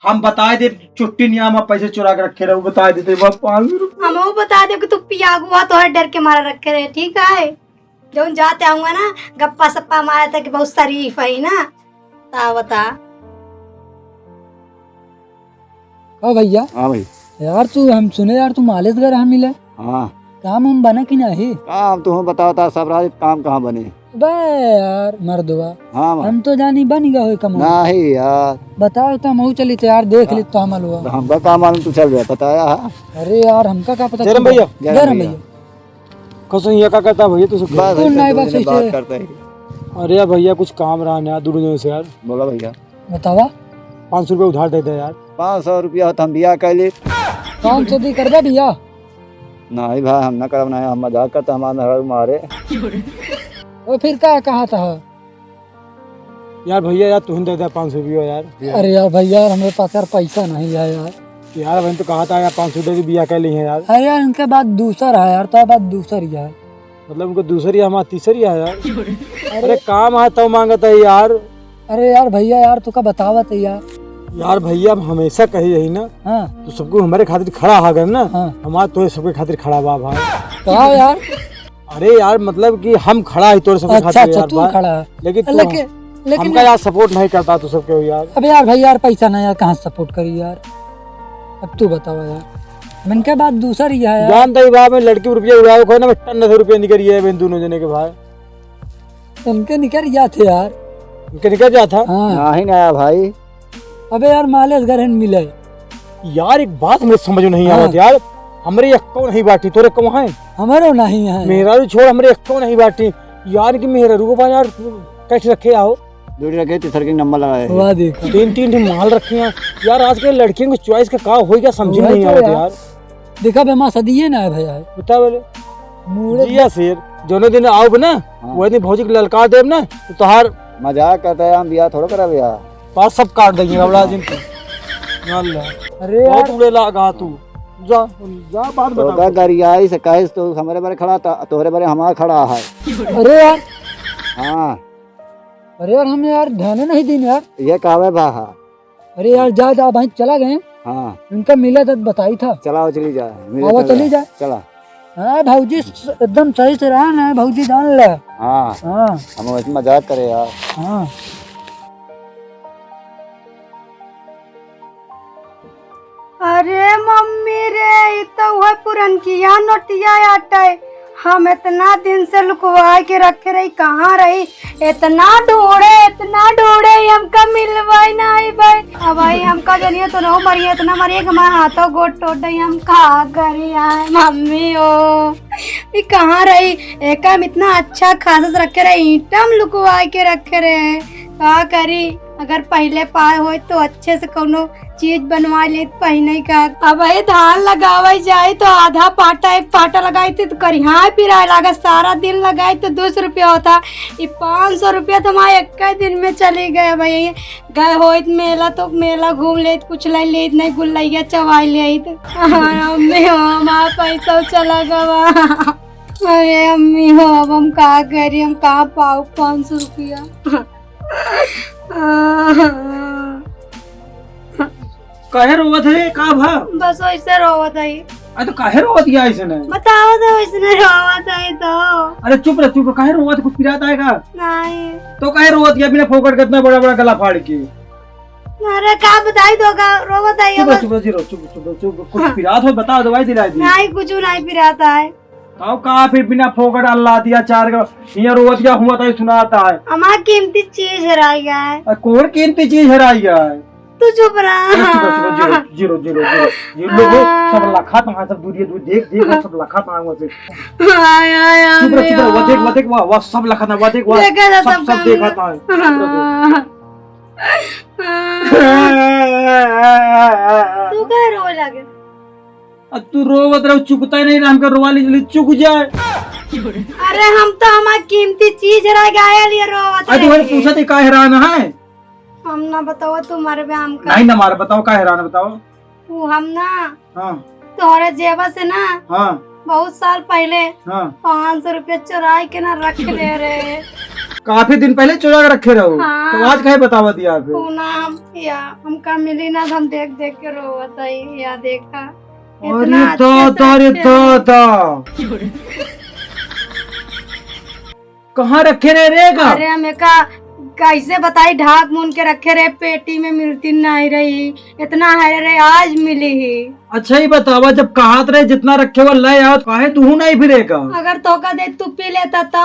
हम बताए दे छुट्टी नहीं हम पैसे चुरा के रखे रहे बता देते 500 हम वो बता दे कि तू पियागु हुआ तो डर के मारा रखे रहे, ठीक है। जब जाते आऊंगा ना गप्पा सप्पा मारा था कि बहुत शरीफ है ना, ता बता। ओ भैया। हाँ भाई। यार तू हम सुने यार तू मालिश घर हम मिले। हाँ काम हम बना कि नहीं? काम तुम बताओ था सब राज काम कहाँ बने? बे यार मर्दवा हाँ हम तो जानी बन गया हो कम। नहीं यार बताओ तो हम चली तो यार देख ली तो हम हुआ। हमका काम मालूम तू चल गया बताया है। अरे यार हमका क्या पता। जरम भैया जरम भैया कसो ये क्या करता भैया तू बस तू नहीं बस ऐसे बात ऐसे। करते हैं। अरे यार भैया कुछ काम रहा यार दूर से यार। बोला भैया बतावा 500 रुपये उधार दे दे यार। 500 रुपया तो हम बिया कैले। 500 दी कर दे भैया। नहीं भाई हम न करब नहीं हम मजाक करते हमारे मारे। और फिर क्या कहा था? यार भैया यार तू दे दे 500 रुपया यार। अरे यार भैया हमारे पास यार पैसा नहीं है यार। यार मैंने तो कहा था यार 500 रुपये की बिया कैली है यार। अरे यार इनके बाद दूसरा है यार, तो बात दूसरी है। मतलब उनको दूसरी हमारा तीसरी है यार। अरे काम है तो मांगता है यार। अरे यार भैया यार तू का बतावत है यार। यार भैया हम हमेशा कही यही ना हाँ तो सबको हमारे खातिर खड़ा हा कर ना। हाँ हमारा तो सबके खातिर खड़ा बा भाई। कहा यार। अरे यार मतलब कि हम खड़ा है तोरे सबके अच्छा खातिर अच्छा यार तू भाई। खड़ा है लेकिन तू लेकिन हमका यार सपोर्ट नहीं करता तू सबके यार। अब यार भाई यार पैसा नहीं यार कहाँ सपोर्ट करी यार। अब तू बतावा यार मन के बाद दूसरी है यार। जानता ही भाई मैं लड़की रुपया उड़ाओ खोए ना मैं 10 रुपये निकल है इन दोनों जने के भाई। इनके निकल जाते यार। इनके निकल जाता। हाँ नहीं आया भाई। अबे यार मालिश घर मिले। यार एक बात मेरे समझ में नहीं हाँ। आवत यार। हमारे अक्को नहीं बाटी तोरे कम है। हमारो नहीं है मेरा भी छोड़ हमारे अक्को नहीं बाटी यार कि मेरा रुको यार कैसे रखे आओ। दूरी रखे तीसर के नंबर लगाए। वाह देखो 3 माल रखे हैं यार। आज के लड़कियों को चॉइस का का हो गया समझ में नहीं वही तो आवत यार। यार। देखा बे माँ सदिए ना है भैया बता बोले मुड़े जिया शेर जोने दिन आओ ना वो दिन भौजी के ललकार देव ना तो तोहार मजाक करते हैं हम बिया थोड़ा करा बिया। पास सब काट देंगे बबड़ा जिन को। अरे बहुत यार उड़े लगा तू जा जा बात तो बता। गरियाई से कहे तो हमारे बारे खड़ा था तोहरे बारे हमारा खड़ा है। अरे यार हाँ अरे यार हम यार ध्यान नहीं दी यार। ये कहावे बा। अरे यार जा जा भाई चला गए। हाँ उनका मिला तो बताई था। चलाओ चली जा आओ चली जा। चला। हाँ भाऊजी एकदम सही से रहा ना भाऊजी जान ले। हाँ हाँ हम वैसे मजाक करे यार। हाँ अरे मम्मी रे ये तो वह पुरनकिया नोटिया आटे हम इतना दिन से लुकवा के रखे रही, कहाँ रही। इतना ढूंढे हमका मिलवाई नहीं भाई। अब भाई हमका जनिए तो नहीं मरिए इतना मरिए कि हमारे हाथों गोट टोट हम कहा करी आए मम्मी ओ ये कहाँ रही। एकम इतना अच्छा खासा से रखे रहे ईटम लुकवा के रखे रहे का करी। अगर पहले पाए हो तो अच्छे से कोनो चीज बनवा ले पहने का। अब ये धान लगावे जाए तो आधा पाटा एक पाटा लगाई थी तो करिहा पिराए लगा। सारा दिन लगाई तो 200 रुपया होता। ये 500 रुपया तो हमारे एक दिन में चले गए भाई। गए हो मेला तो मेला घूम ले कुछ लाई ले नहीं गुल्लैया चवाई ले तो अम्मी हो हमारा पैसा चला गवा। अरे अम्मी हो अब हम कहा करी हम कहाँ पाऊ 500 रुपया। काहे रोवत है का भा? बस वैसे रोवत है। अरे तो काहे रोवत है ऐसे ने? बताओ तो वैसे रोवत है तो। अरे चुप रह चुप काहे रोवत कुछ पिराता है का? नहीं तो काहे रोवत है बिना फोकट कितना बड़ा बड़ा गला फाड़ के। अरे का बताई दो का रोवत है चुप चुप जीरो चुप कुछ पिरात हो बताओ दवाई दिला दी। नहीं कुछ नहीं पिराता है। ताऊ का फिर बिना फोकट अल्लाह दिया चार का ये रोवत या हुआ था सुनाता है। हमारा कीमती चीज हराई गया है। कौन कीमती चीज हराई है? तू चुप रहा। जीरो ये लोग सब लखा तो सब दूर देख सब लखा तो से चुप रह वो देख वो सब लखा था वो देख वो सब देखा था। तू क्या रो लगे। तू रोवत रहो चुकता ही नहीं राम का रोवाली जल्दी चुक जाए। अरे हम तो हमारा कीमती चीज हरा गया लिए रोवत अरे तुम्हारे पूछा थी का हैरान है? हम ना बताओ तुम्हारे पे हम का नहीं ना मार बताओ का हैरान बताओ। वो हम ना हाँ तोहरे जेबा से ना हाँ बहुत साल पहले हाँ 500 रुपया चुराई के ना रख ले रहे। काफी दिन पहले चुरा के रखे रहो। हाँ। तो आज कहे बतावा दिया फिर? पूनम या हमका मिली ना तो हम देख देख के रोवत हई या देखा अरे इतना अच्छे से दादा रे रखे रहे। दादा, कहाँ रखे रहे रे का? अरे हमें का कैसे बताई, ढाक मून के रखे रहे, पेटी में मिलती नहीं रही, इतना है रे आज मिली ही। अच्छा ही बतावा, जब कहा रहे जितना रखे वो ले आओ, काहे तू नहीं फिरेगा? अगर तोका दे तू पी लेता तो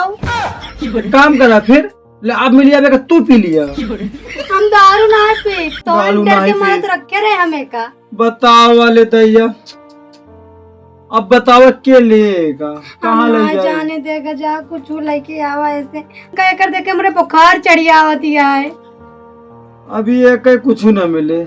एक काम करा फिर, ले आप मिल जाएगा, तू पी लिया। हम दारू ना पी तो दारू डर नहीं के पी। मारे तो रखे रहे हमें का। बताओ वाले दैया, अब बताओ के लेगा, कहाँ हम ले ना जाए? जाने देगा, जा कुछ लेके आवा ऐसे कह कर देखे मेरे बुखार चढ़ी आवती है। अभी एक कुछ न मिले,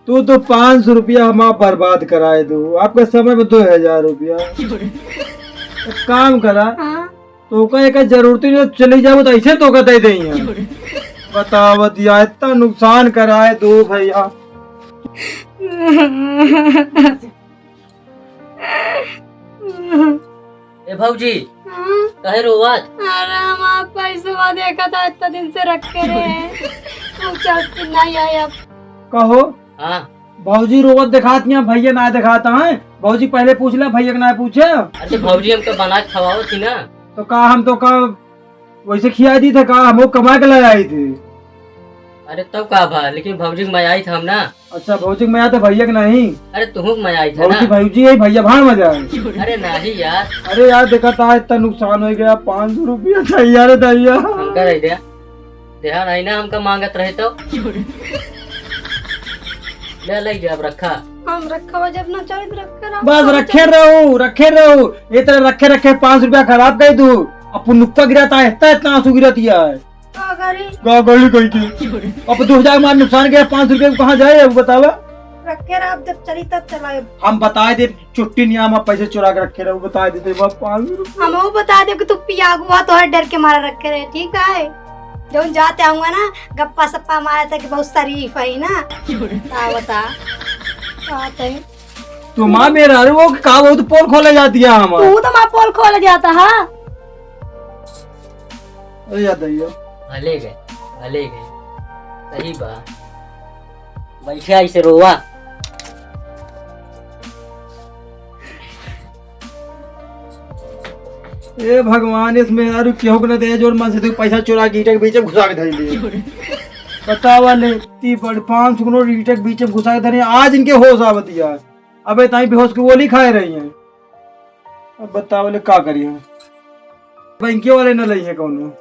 तो 500 रुपया हम आप बर्बाद कराए दो, आपके समय में 2000 रुपया। एक काम करा, हाँ तो का एक जरूरत नहीं, चली जाओ तो ऐसे तो का दे देंगे। बताओ दिया, इतना नुकसान कराए दो भैया। ए भौजी हाँ? कहे रोवत? अरे हम आप पैसा देखा था इतना दिन से रखे रहे, तू चलती नहीं आई अब। कहो हाँ भौजी रोवत दिखाती हैं, भैया ना दिखाता है। भौजी पहले पूछ ले, भैया के ना पूछे। अरे भौजी हमको बना के खवाओ थी ना। तो कहा हम तो का वैसे खिया दी थे, कहा हम कमा के ले आई थी। अरे तब का भा, लेकिन भौजी के मैं आई था हम ना। अच्छा भौजी में आते, भैया के नहीं। अरे तुम मैं आई था ना। भौजी भौजी है, भैया भाड़ मजा है। अरे नहीं यार, अरे यार देखा था इतना नुकसान हो गया, 500 रुपया चाहिए रे दैया। हमका रह दिया देहा नहीं ना, हमका मांगत रहे तो ले ले जा, अब रखा। हम रखा हुआ जब ना चाहे तो रखे रहो। बस रखे रहो, ये तरह रखे रखे 5 रुपया खराब कर दू। अब नुक्का गिराता है, इतना आंसू गिराती है। गली कोई की अब 2000 मान नुकसान गया, 500 रुपये कहाँ जाए वो बतावा। रखे रहो, अब जब चली तब चलाए। हम बताए दे, छुट्टी नहीं, हम पैसे चुरा के रखे रहे, बता देते 500 रुपये। हम वो बता दे कि तू पिया हुआ तो है, डर के मारा रखे रहे, ठीक है। जो जाते आऊंगा ना गप्पा सप्पा मारे थे कि बहुत शरीफ है ना, बता बात है। तो माँ मेरा वो कहा वो तो पोल खोले जाती है हमारा। तू तो माँ पोल खोल जाता है। अरे याद दैया, भले गए सही बा, बैठे ऐसे रोवा। ए भगवान, इसमें यार क्यों न दे, जोर मन से तू पैसा चुरा के ईटा के बीच में घुसा के धर लिए। बतावा ले, 500 करोड़ ईटा के बीच में घुसा के धरे, आज इनके होश आवती है। अबे ताई बेहोश की गोली खाए रही हैं। अब बतावा ले का करिए, बैंके वाले न लई है कौन।